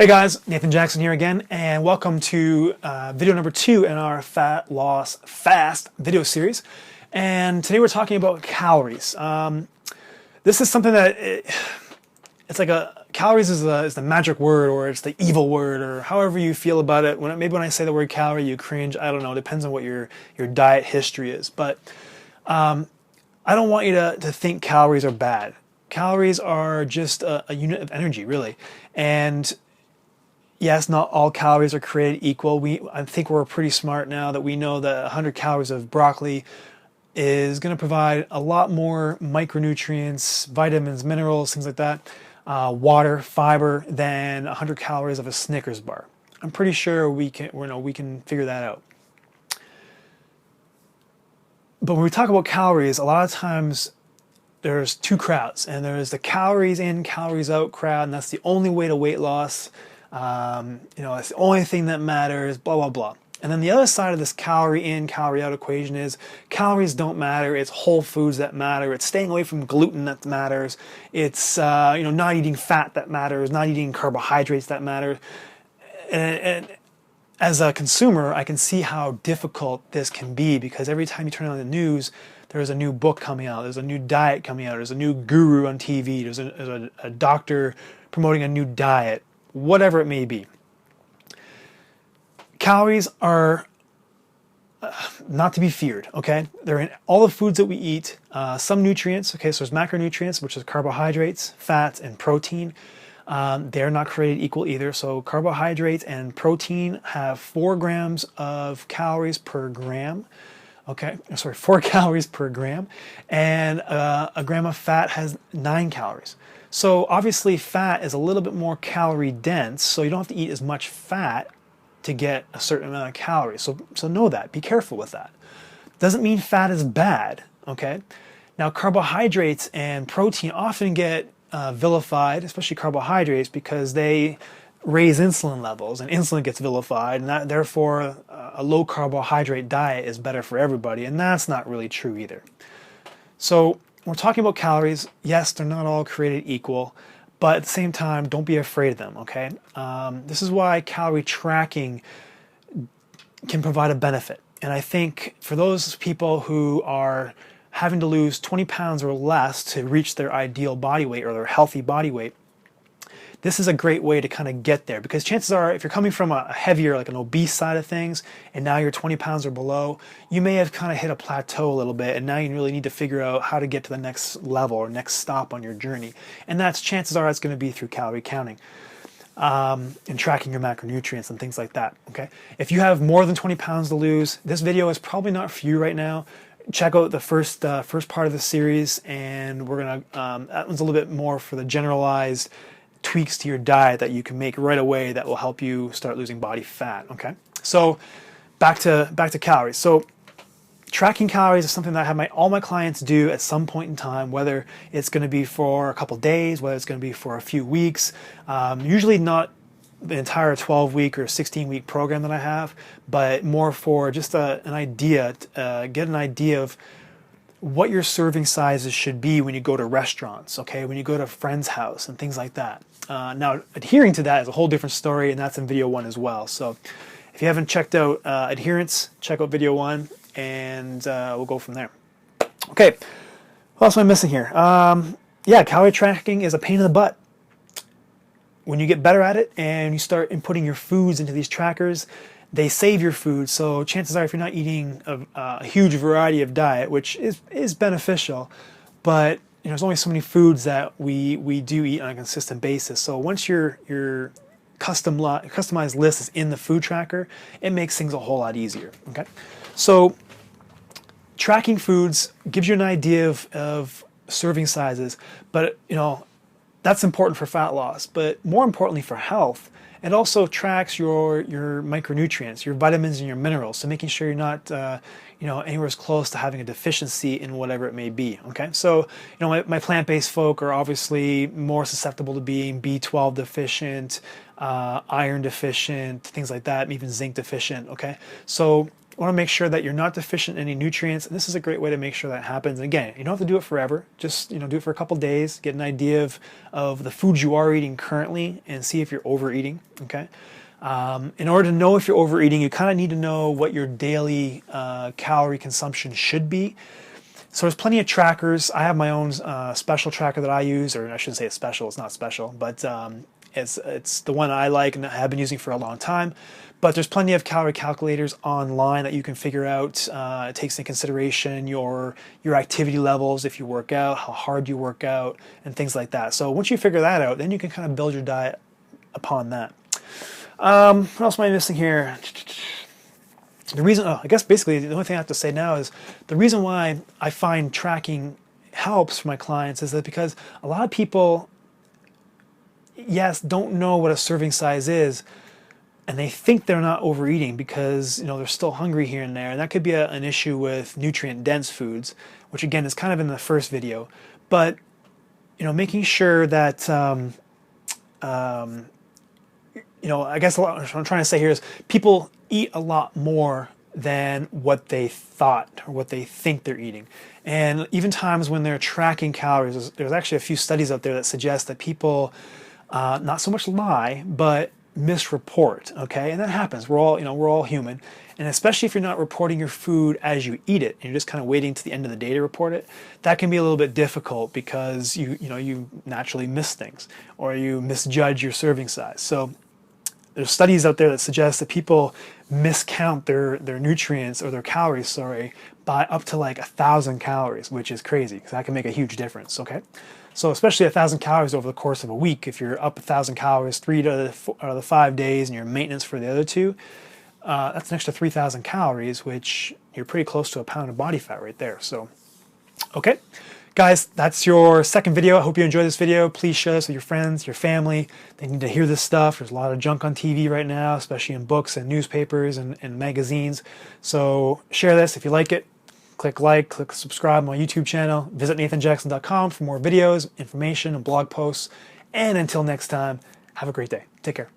Hey guys, Nathan Jackson here again, and welcome to video number 2 in our Fat Loss Fast video series. And today we're talking about calories. This is something that it's like calories is the magic word, or it's the evil word, or however you feel about it. Maybe when I say the word calorie, you cringe. I don't know. It depends on what your diet history is. But I don't want you to think calories are bad. Calories are just a unit of energy, really, and yes, not all calories are created equal. I think we're pretty smart now that we know that 100 calories of broccoli is going to provide a lot more micronutrients, vitamins, minerals, things like that, water, fiber, than 100 calories of a Snickers bar. I'm pretty sure we can figure that out. But when we talk about calories, a lot of times there's two crowds, and there's the calories in, calories out crowd, and that's the only way to weight loss. It's the only thing that matters, blah, blah, blah. And then the other side of this calorie in, calorie out equation is calories don't matter. It's whole foods that matter. It's staying away from gluten that matters. It's, not eating fat that matters, not eating carbohydrates that matter. And as a consumer, I can see how difficult this can be, because every time you turn on the news, there's a new book coming out. There's a new diet coming out. There's a new guru on TV. There's a doctor promoting a new diet. Whatever it may be. Calories are not to be feared, okay? They're in all the foods that we eat. Some nutrients, okay, so there's macronutrients, which is carbohydrates, fats, and protein. They're not created equal either. So carbohydrates and protein have 4 grams of calories per gram. Okay, sorry, 4 calories per gram. And a gram of fat has 9 calories. So obviously fat is a little bit more calorie dense, so you don't have to eat as much fat to get a certain amount of calories. So know that. Be careful with that. Doesn't mean fat is bad, okay? Now carbohydrates and protein often get vilified, especially carbohydrates, because they raise insulin levels, and insulin gets vilified, and therefore a low carbohydrate diet is better for everybody, and that's not really true either. So we're talking about calories. Yes, they're not all created equal, but at the same time, don't be afraid of them, okay? This is why calorie tracking can provide a benefit. And I think for those people who are having to lose 20 pounds or less to reach their ideal body weight or their healthy body weight, this is a great way to kind of get there, because chances are, if you're coming from a heavier, like an obese side of things, and now you're 20 pounds or below, you may have kind of hit a plateau a little bit, and now you really need to figure out how to get to the next level or next stop on your journey. And chances are it's going to be through calorie counting and tracking your macronutrients and things like that, okay? If you have more than 20 pounds to lose, this video is probably not for you right now. Check out the first part of the series, and we're going to, that one's a little bit more for the generalized tweaks to your diet that you can make right away that will help you start losing body fat, okay? So back to calories. So tracking calories is something that I have all my clients do at some point in time, whether it's going to be for a couple days, whether it's going to be for a few weeks, usually not the entire 12-week or 16-week program that I have, but more for just an idea, get an idea of what your serving sizes should be when you go to restaurants, okay, when you go to a friend's house and things like that. Now, adhering to that is a whole different story, and that's in video 1 as well. So if you haven't checked out adherence, check out video 1, and we'll go from there. Okay, what else am I missing here? Yeah, calorie tracking is a pain in the butt. When you get better at it and you start inputting your foods into these trackers, they save your food, so chances are if you're not eating a huge variety of diet, which is beneficial, but there's only so many foods that we do eat on a consistent basis. So once your customized list is in the food tracker, it makes things a whole lot easier, okay? So tracking foods gives you an idea of serving sizes, but that's important for fat loss, but more importantly for health, it also tracks your micronutrients, your vitamins and your minerals, so making sure you're not anywhere as close to having a deficiency in whatever it may be. Okay, so my plant-based folk are obviously more susceptible to being B12 deficient, iron deficient, things like that, even zinc deficient. Okay, so want to make sure that you're not deficient in any nutrients, and this is a great way to make sure that happens. And again, you don't have to do it forever. Just do it for a couple days, get an idea of the foods you are eating currently, and see if you're overeating. Okay. In order to know if you're overeating, you kind of need to know what your daily calorie consumption should be. So there's plenty of trackers. I have my own special tracker that I use, or I shouldn't say it's special. It's not special, but it's the one I like and I have been using for a long time. But there's plenty of calorie calculators online that you can figure out. It takes into consideration your activity levels, if you work out, how hard you work out, and things like that. So once you figure that out, then you can kind of build your diet upon that. What else am I missing here? The reason, I guess basically the only thing I have to say now is the reason why I find tracking helps for my clients is that because a lot of people, yes, don't know what a serving size is, and they think they're not overeating because they're still hungry here and there, and that could be an issue with nutrient-dense foods, which again is kind of in the first video. But making sure that I guess what I'm trying to say here is people eat a lot more than what they thought or what they think they're eating. And even times when they're tracking calories, there's actually a few studies out there that suggest that people not so much lie, but misreport. Okay, and that happens. We're all human, and especially if you're not reporting your food as you eat it, and you're just kind of waiting to the end of the day to report it, that can be a little bit difficult because you naturally miss things or you misjudge your serving size. So there's studies out there that suggest that people miscount their nutrients or their calories, by up to like 1,000 calories, which is crazy because that can make a huge difference. Okay, so especially 1,000 calories over the course of a week, if you're up 1,000 calories 3 to the 5 days and your maintenance for the other 2, that's an extra 3,000 calories, which you're pretty close to a pound of body fat right there. So, okay. Guys, that's your second video. I hope you enjoyed this video. Please share this with your friends, your family. They need to hear this stuff. There's a lot of junk on TV right now, especially in books and newspapers and magazines. So share this if you like it. Click like, click subscribe on my YouTube channel. Visit nathanjackson.com for more videos, information, and blog posts. And until next time, have a great day. Take care.